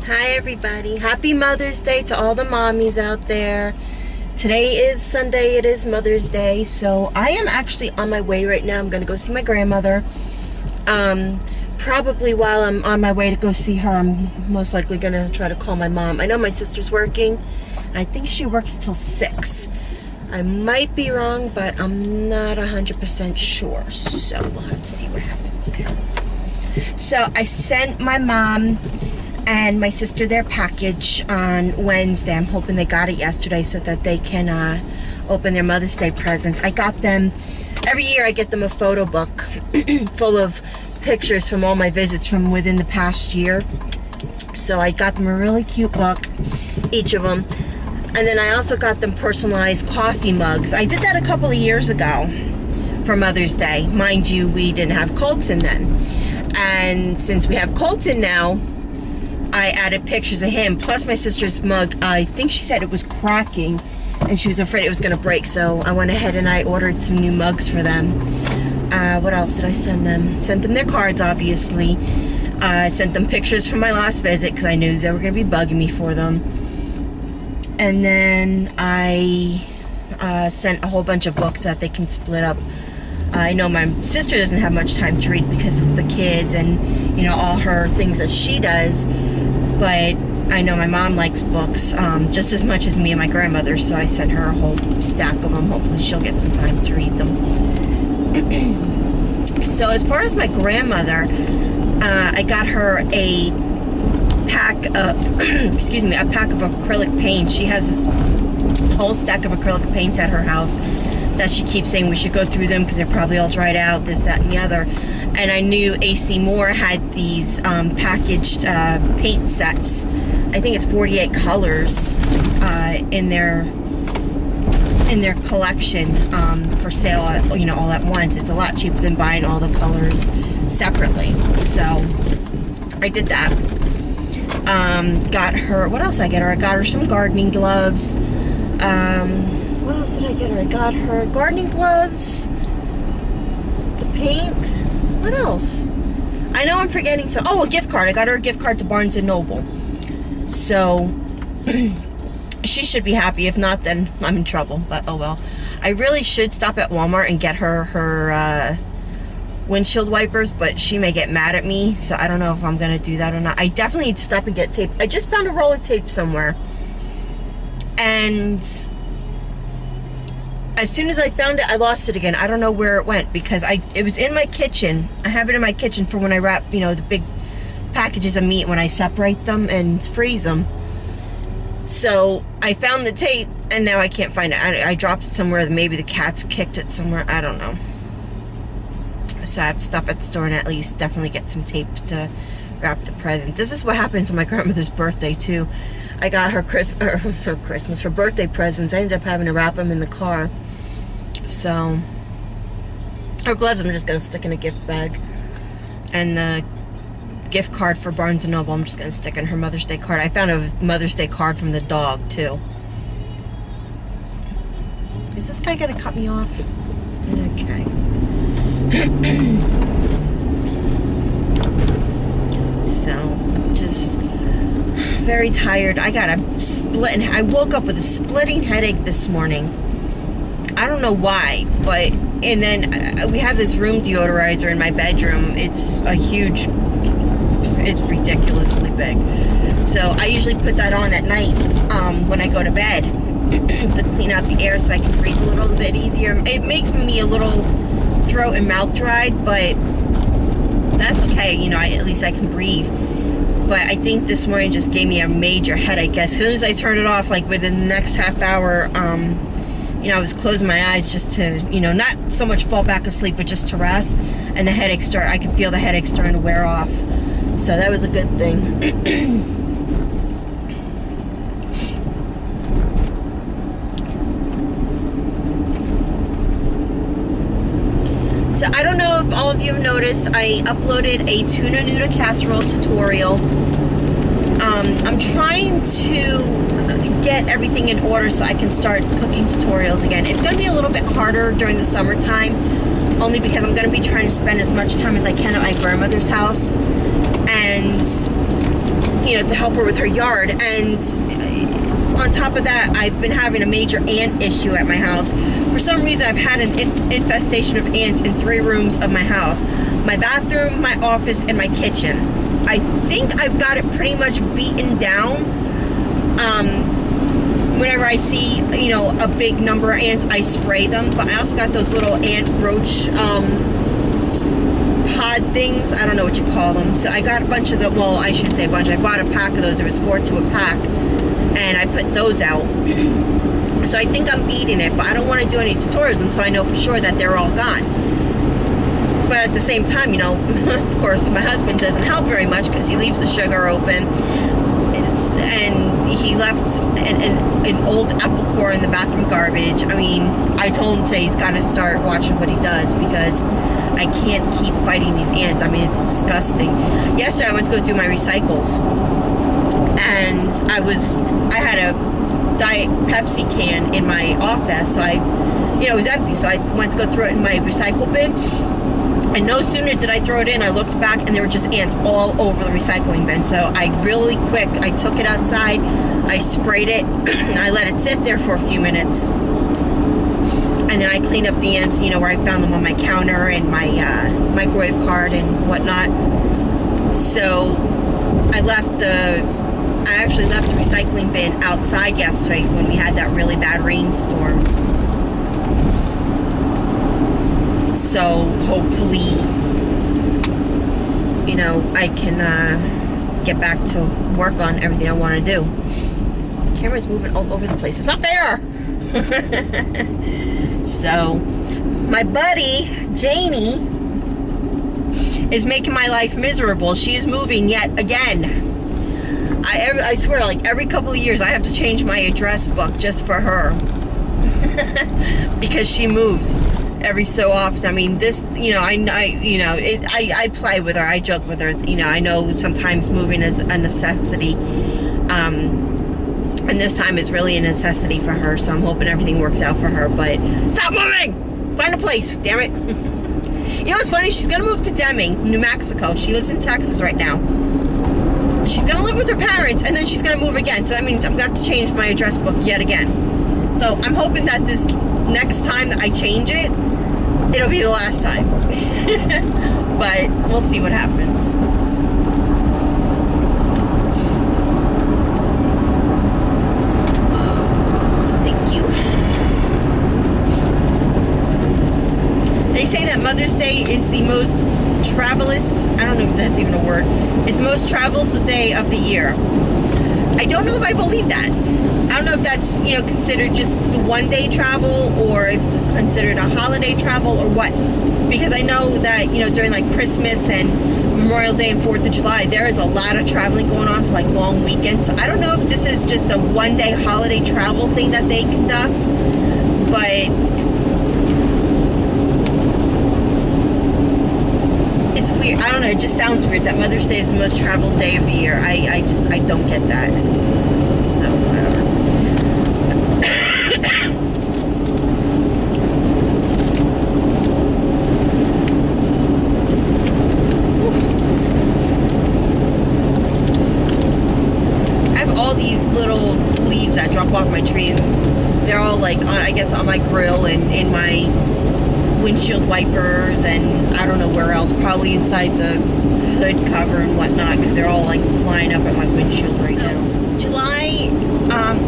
Hi everybody. Happy Mother's Day to all the mommies out there. Today is Sunday. It is Mother's Day. So I am actually on my way right now. I'm going to go see my grandmother. Probably while I'm on my way to go see her, I'm most likely going to try to call my mom. I know my sister's working. I think she works till 6. I might be wrong, but I'm not 100% sure. So we'll have to see what happens there. So I sent my mom and my sister their package on Wednesday. I'm hoping they got it yesterday so that they can open their Mother's Day presents. I got them, every year I get them a photo book full of pictures from all my visits from within the past year. So I got them a really cute book, each of them. And then I also got them personalized coffee mugs. I did that a couple of years ago for Mother's Day. Mind you, we didn't have Colton then. And since we have Colton now, I added pictures of him, plus my sister's mug. I think she said it was cracking, and she was afraid it was going to break, so I went ahead and I ordered some new mugs for them. What else did I send them? Sent them their cards, obviously. I sent them pictures from my last visit, because I knew they were going to be bugging me for them. And then I sent a whole bunch of books that they can split up. I know my sister doesn't have much time to read because of the kids and, you know, all her things that she does. But I know my mom likes books just as much as me and my grandmother, so I sent her a whole stack of them. Hopefully she'll get some time to read them. So as far as my grandmother, I got her a pack of, a pack of acrylic paint. She has this whole stack of acrylic paints at her house that she keeps saying we should go through them because they're probably all dried out, this, that, and the other. And I knew AC Moore had these packaged paint sets. I think it's 48 colors in their collection for sale, all at once. It's a lot cheaper than buying all the colors separately. So I did that. Got her, what else did I get her? I got her some gardening gloves. What else did I get her? I got her gardening gloves, the paint. What else? I know I'm forgetting some. Oh, a gift card. I got her a gift card to Barnes & Noble. So, she should be happy. If not, then I'm in trouble. But, oh well. I really should stop at Walmart and get her windshield wipers, but she may get mad at me. So, I don't know if I'm going to do that or not. I definitely need to stop and get tape. I just found a roll of tape somewhere. And as soon as I found it, I lost it again. I don't know where it went because it was in my kitchen. I have it in my kitchen for when I wrap, the big packages of meat when I separate them and freeze them. So I found the tape and now I can't find it. I dropped it somewhere. Maybe the cats kicked it somewhere. I don't know. So I have to stop at the store and at least definitely get some tape to wrap the present. This is what happens on my grandmother's birthday too. I got her her birthday presents. I ended up having to wrap them in the car. So, her gloves I'm just going to stick in a gift bag. And the gift card for Barnes & Noble I'm just going to stick in her Mother's Day card. I found a Mother's Day card from the dog, too. Is this guy going to cut me off? Okay. So, just very tired. I got I woke up with a splitting headache this morning. I don't know why, and then we have this room deodorizer in my bedroom. It's ridiculously big. So I usually put that on at night when I go to bed to clean out the air so I can breathe a little bit easier. It makes me a little throat and mouth dried, but that's okay. At least I can breathe. But I think this morning just gave me a major headache. As soon as I turned it off, like within the next half hour, I was closing my eyes just to, not so much fall back asleep, but just to rest. And the headache I could feel the headache starting to wear off. So that was a good thing. So I don't know if all of you have noticed, I uploaded a tuna noodle casserole tutorial. I'm trying to get everything in order so I can start cooking tutorials again. It's going to be a little bit harder during the summertime, only because I'm going to be trying to spend as much time as I can at my grandmother's house. And to help her with her yard. And on top of that, I've been having a major ant issue at my house. For some reason, I've had an infestation of ants in 3 rooms of my house: my bathroom, my office, and my kitchen. I think I've got it pretty much beaten down. Whenever I see, a big number of ants, I spray them. But I also got those little ant roach pod things. I don't know what you call them. So I got a bunch of well, I shouldn't say a bunch. I bought a pack of those. There was 4 to a pack. And I put those out. So I think I'm beating it, but I don't want to do any tutorials until I know for sure that they're all gone. But at the same time, of course, my husband doesn't help very much because he leaves the sugar open. And he left an old apple core in the bathroom garbage. I mean, I told him today he's got to start watching what he does, because I can't keep fighting these ants. I mean, it's disgusting. Yesterday I went to go do my recycles, and I had a Diet Pepsi can in my office, so it was empty, so I went to go throw it in my recycle bin. And no sooner did I throw it in, I looked back and there were just ants all over the recycling bin. So I took it outside, I sprayed it, and I let it sit there for a few minutes. And then I cleaned up the ants, where I found them on my counter and my microwave cart and whatnot. So I actually left the recycling bin outside yesterday when we had that really bad rainstorm. So hopefully, I can get back to work on everything I want to do. The camera's moving all over the place. It's not fair. So my buddy Janie is making my life miserable. She is moving yet again. I swear, like every couple of years I have to change my address book just for her. Because she moves every so often. I mean, this, I play with her, I joke with her. I know sometimes moving is a necessity, and this time is really a necessity for her. So I'm hoping everything works out for her. But stop moving! Find a place, damn it! What's funny? She's gonna move to Deming, New Mexico. She lives in Texas right now. She's gonna live with her parents, and then she's gonna move again. So that means I'm gonna have to change my address book yet again. So I'm hoping that this next time that I change it, it'll be the last time. But we'll see what happens. Thank you. They say that Mother's Day is the most I don't know if that's even a word. It's the most traveled day of the year. I don't know if I believe that. I don't know if that's, considered just the one-day travel, or if it's considered a holiday travel, or what. Because I know that, during like Christmas and Memorial Day and 4th of July, there is a lot of traveling going on for like long weekends. So I don't know if this is just a one-day holiday travel thing that they conduct, but it's weird. I don't know, it just sounds weird that Mother's Day is the most traveled day of the year. I don't get that. So, whatever. I have all these little leaves that drop off my tree, and they're all like on my grill and in my windshield wipers, and I don't know where else, probably inside the hood cover and whatnot, because they're all like flying up at my windshield right now. July,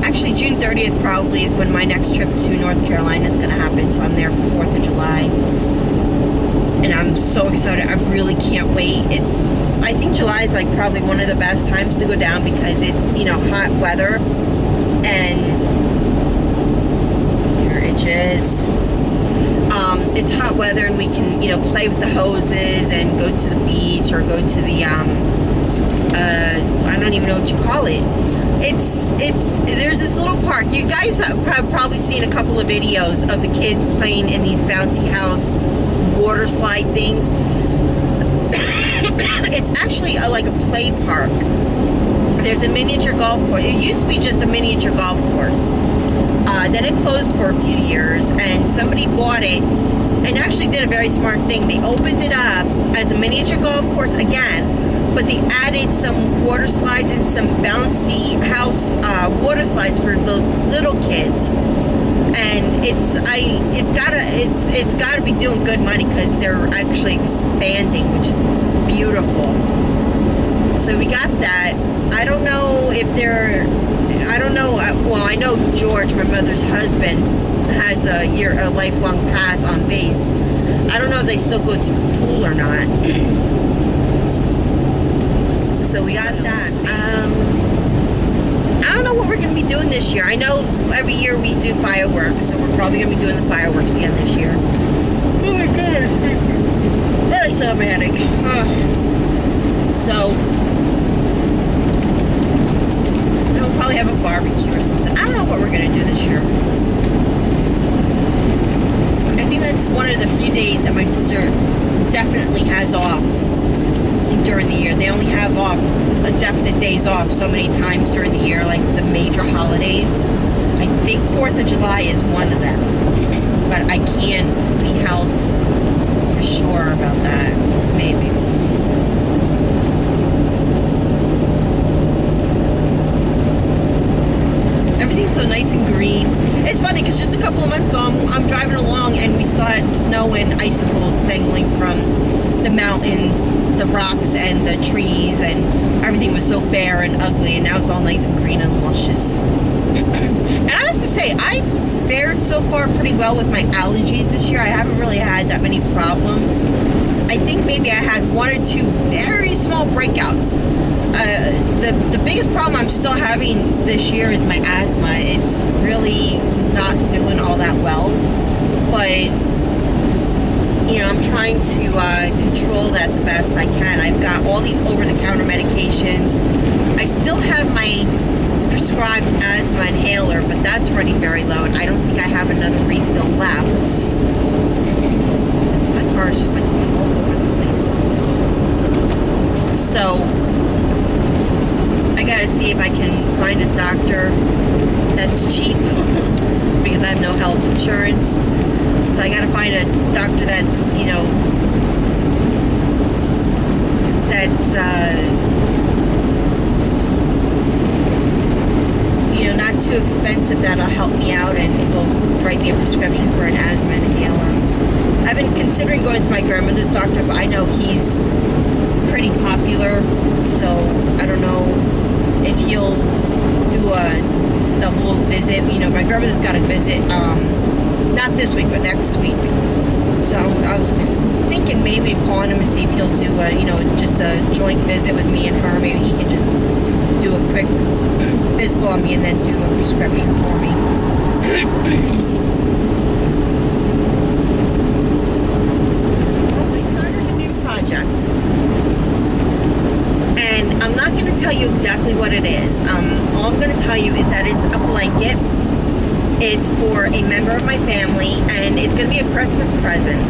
actually June 30th probably is when my next trip to North Carolina is going to happen, so I'm there for 4th of July, and I'm so excited. I really can't wait. I think July is like probably one of the best times to go down, because it's, hot weather, and here it is. It's hot weather, and we can, play with the hoses and go to the beach, or go to the, I don't even know what you call it. There's this little park. You guys have probably seen a couple of videos of the kids playing in these bouncy house water slide things. It's actually like a play park. There's a miniature golf course. It used to be just a miniature golf course. Then it closed for a few years, and somebody bought it and actually did a very smart thing. They opened it up as a miniature golf course again, but they added some water slides and some bouncy house water slides for the little kids. And it's gotta be doing good money because they're actually expanding, which is beautiful. So we got that. I don't know if well, I know George, my mother's husband, has a lifelong pass on base. I don't know if they still go to the pool or not. So we got that. I don't know what we're going to be doing this year. I know every year we do fireworks, so we're probably going to be doing the fireworks again this year. Oh my god. That's so manic. So, we'll probably have a barbecue or something. I don't know what we're going to do this year. I think that's one of the few days that my sister definitely has off during the year. They only have off a definite days off so many times during the year, like the major holidays. I think 4th of July is one of them, but I can't be held for sure about that. Maybe. Everything's so nice and green. It's funny because just a couple of months ago I'm driving along and we still had snow and icicles dangling from the mountain, the rocks and the trees, and everything was so bare and ugly, and now it's all nice and green and luscious. And I have to say, I fared so far pretty well with my allergies this year. I haven't really had that many problems. I think maybe I had 1 or 2 very small breakouts. The biggest problem I'm still having this year is my asthma. It's really not doing all that well, but you know, I'm trying to control that the best I can. I've got all these over-the-counter medications. I still have my prescribed asthma inhaler, but that's running very low, and I don't think I have another refill left. My car is just like going all over the place. So, I gotta see if I can find a doctor that's cheap, because I have no health insurance. So I gotta find a doctor that's, you know, not too expensive, that'll help me out and will write me a prescription for an asthma inhaler. I've been considering going to my grandmother's doctor, but I know he's pretty popular, so I don't know if he'll do a double visit. You know, my grandmother's got a visit, not this week, but next week. So I was thinking maybe calling him and see if he'll do a, you know, just a joint visit with me and her. Maybe he can just do a quick physical on me and then do a prescription for me. I've just started a new project. And I'm not going to tell you exactly what it is. All I'm going to tell you is that it's a blanket. It's for a member of my family, and it's going to be a Christmas present.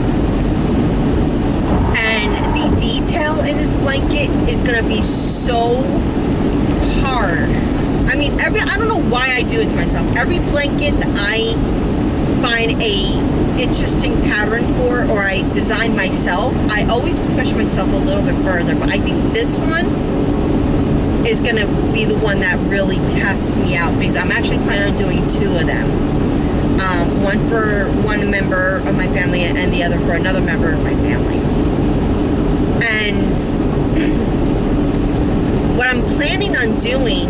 And the detail in this blanket is going to be so hard. I mean, I don't know why I do it to myself. Every blanket that I find a interesting pattern for, or I design myself, I always push myself a little bit further. But I think this one is going to be the one that really tests me out, because I'm actually planning on doing 2 of them. One for one member of my family and the other for another member of my family. And what I'm planning on doing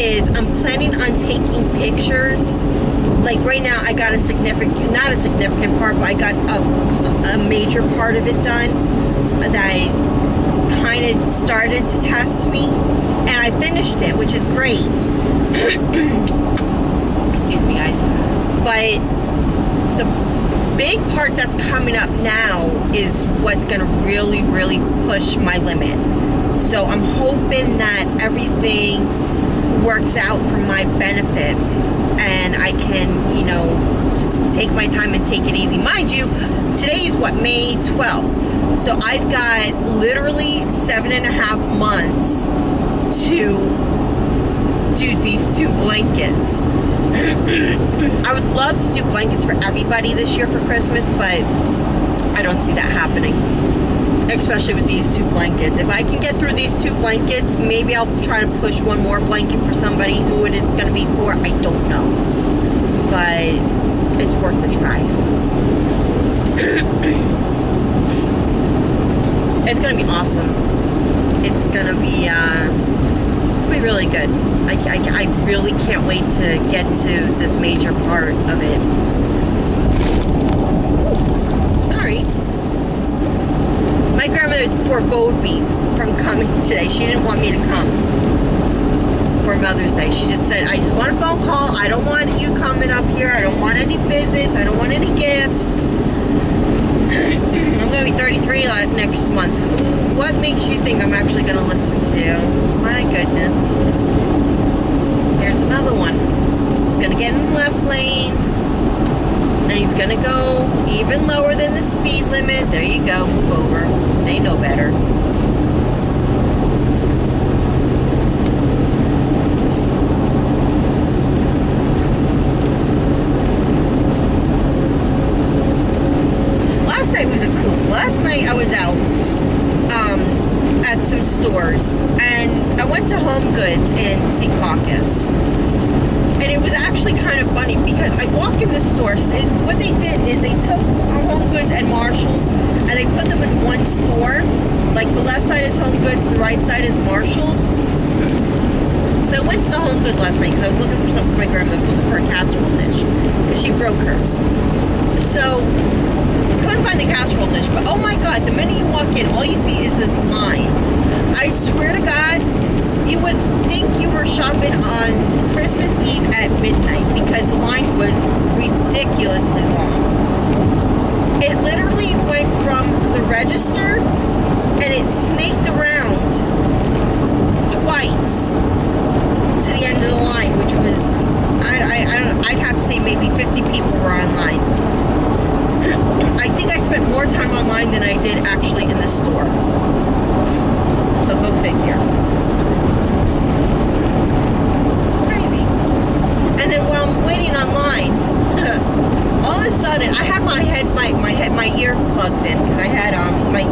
is I'm planning on taking pictures. Like right now I got not a significant part, but I got a major part of it done that kind of started to test me, and I finished it, which is great. Excuse me, guys. But the big part that's coming up now is what's going to really, really push my limit. So I'm hoping that everything works out for my benefit, and I can, you know, just take my time and take it easy. Mind you, today is what, May 12th. So I've got literally 7.5 months to do these 2 blankets. I would love to do blankets for everybody this year for Christmas, but I don't see that happening. especially with these 2 blankets. If I can get through these 2 blankets, maybe I'll try to push one more blanket for somebody who it is going to be for. I don't know, but it's worth a try. It's going to be awesome. It's going to be really good. I really can't wait to get to this major part of it. Sorry. My grandmother forebode me from coming today. She didn't want me to come for Mother's Day. She just said, I just want a phone call. I don't want you coming up here. I don't want any visits. I don't want any gifts. I'm going to be 33 next month. What makes you think I'm actually going to listen to? My goodness. Here's another one. He's going to get in the left lane. And he's going to go even lower than the speed limit. There you go. Move over. They know better. Last night was cool. Last night I was out at some stores. And I went to Home Goods in Secaucus. And it was actually kind of funny because I walk in the stores and what they did is they took Home Goods and Marshalls and they put them in one store. Like the left side is Home Goods, the right side is Marshalls. So I went to the Home Goods last night because I was looking for something for my grandmother. I was looking for a casserole dish because she broke hers. So couldn't find the casserole dish, but oh my God, the minute you walk in, all you see is this line. I swear to God, you would think you were shopping on Christmas Eve at midnight because the line was ridiculously long. It literally went from the register and it snaked around twice to the end of the line, which was, I don't know, I'd have to say maybe 50 people were online. I think I spent more time online than I did actually in the store. So go figure. And then while I'm waiting online, all of a sudden, I had my ear plugs in because I had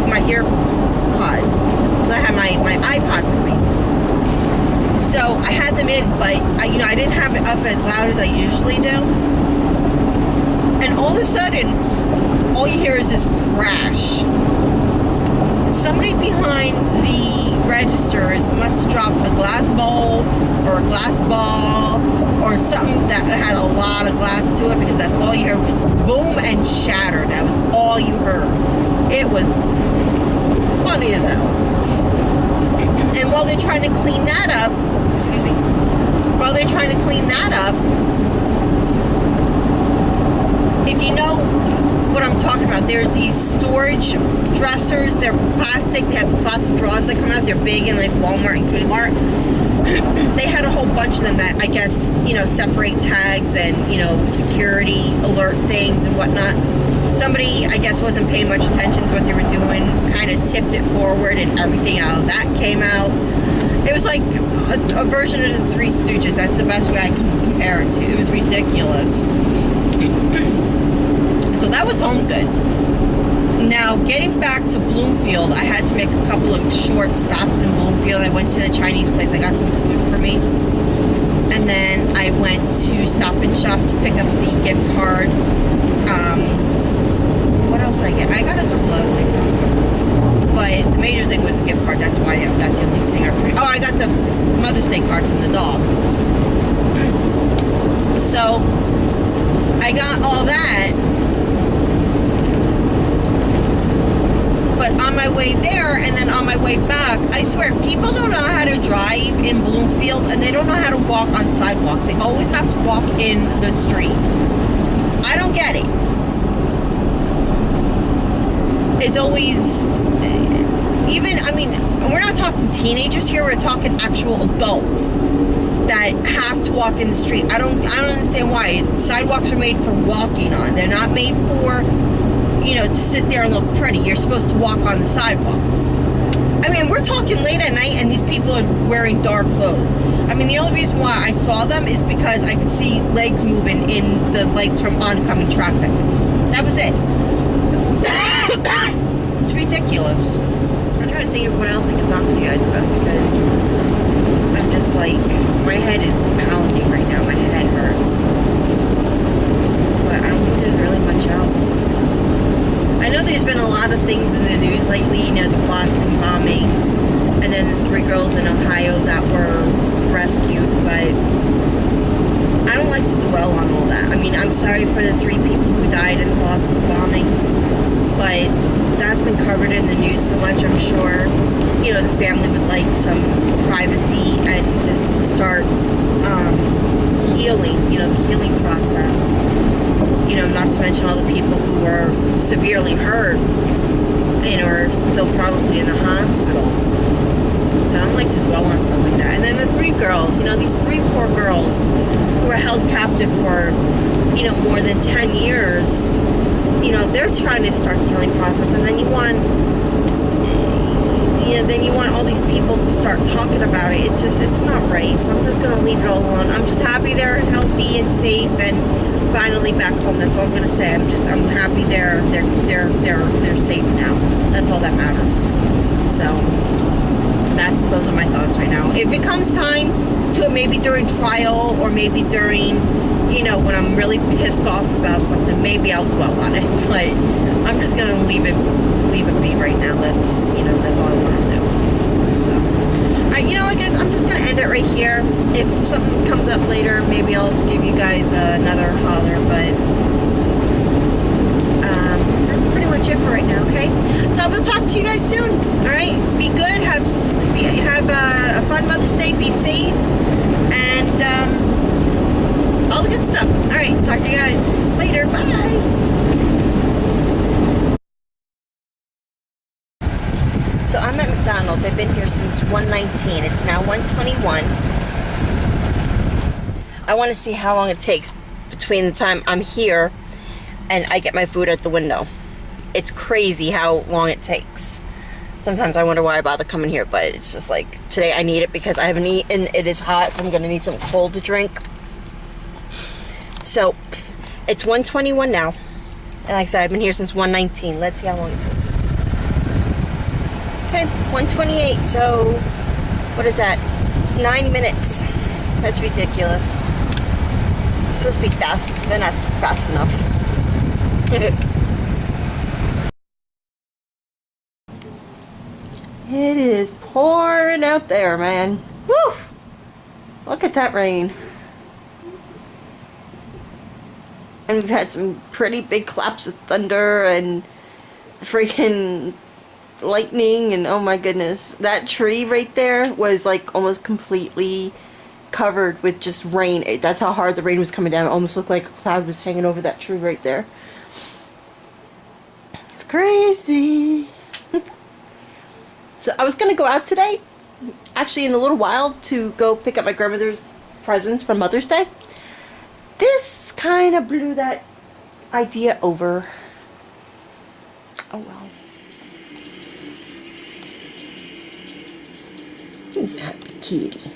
my ear pods. I had my iPod with me, so I had them in, but I didn't have it up as loud as I usually do. And all of a sudden, all you hear is this crash. Somebody behind the registers must have dropped a glass bowl or a glass ball or something that had a lot of glass to it, because that's all you heard was boom and shatter. That was all you heard. It was funny as hell. And while they're trying to clean that up, if you know what I'm talking about, there's these storage dressers. They're plastic. They have plastic drawers that come out. They're big in like Walmart and Kmart. They had a whole bunch of them that I guess, separate tags and, security alert things and whatnot. Somebody, I guess, wasn't paying much attention to what they were doing, kind of tipped it forward and everything out of that came out. It was like a version of the Three Stooges. That's the best way I can compare it to. It was ridiculous. So that was Home Goods. Now, getting back to Bloomfield, I had to make a couple of short stops in Bloomfield. I went to the Chinese place. I got some food for me. And then I went to Stop and Shop to pick up the gift card. What else did I get? I got a couple other things. But the major thing was the gift card. That's the only thing I got the Mother's Day card from the dog. So, I got all that. But on my way there and then on my way back, I swear, people don't know how to drive in Bloomfield and they don't know how to walk on sidewalks. They always have to walk in the street. I don't get it. It's always, we're not talking teenagers here, we're talking actual adults that have to walk in the street. I don't understand why. Sidewalks are made for walking on. They're not made for, to sit there and look pretty. You're supposed to walk on the sidewalks. We're talking late at night and these people are wearing dark clothes. The only reason why I saw them is because I could see legs moving in the lights from oncoming traffic. That was it. It's ridiculous. trying to think of what else I can talk to you guys about, because I'm just like, my head is pounding right now. My head hurts. But I don't think there's really much else. I know there's been a lot of things in the news lately, you know, the Boston bombings, and then the 3 girls in Ohio that were rescued, but I don't like to dwell on all that. I mean, I'm sorry for the 3 people who died in the Boston bombings, but that's been covered in the news so much. I'm sure, you know, the family would like some privacy and just to start healing, you know, the healing process. You know, not to mention all the people who were severely hurt and are still probably in the hospital. So I don't like to dwell on stuff like that. And then the 3 girls, you know, these 3 poor girls who were held captive for, you know, more than 10 years, you know, they're trying to start the healing process, and then you want all these people to start talking about it. It's just, it's not right. So I'm just gonna leave it all alone. I'm just happy they're healthy and safe and finally back home. That's all I'm gonna say. I'm happy they're safe now. That's all that matters. So those are my thoughts right now. If it comes time to it, maybe during trial, or maybe during, you know, when I'm really pissed off about something, maybe I'll dwell on it. But I'm just gonna leave it be right now. That's, you know, that's all I want to do. So, alright, you know what, guys, I'm just gonna end it right here. If something comes up later, maybe I'll give you guys another holler. But that's pretty much it for right now. Okay, so I will talk to you guys soon. All right, be good. Have a fun Mother's Day. Be safe, and all the good stuff. All right, talk to you guys later. Bye. So I'm at McDonald's. I've been here since 1:19. It's now 1:21. I want to see how long it takes between the time I'm here and I get my food at the window. It's crazy how long it takes. Sometimes I wonder why I bother coming here, but it's just like, today I need it because I haven't eaten. It is hot, so I'm going to need something cold to drink. So it's 1:21 now. And like I said, I've been here since 1:19. Let's see how long it takes. Okay, 1:28, so what is that? 9 minutes. That's ridiculous. It's supposed to be fast. They're not fast enough. It is pouring out there, man. Woo! Look at that rain. And we've had some pretty big claps of thunder and freaking lightning, and oh my goodness, that tree right there was like almost completely covered with just rain. That's how hard the rain was coming down. It almost looked like a cloud was hanging over that tree right there. It's crazy. So I was gonna go out today, actually in a little while, to go pick up my grandmother's presents for Mother's Day. This kind of blew that idea over. Oh well. He's a happy kitty.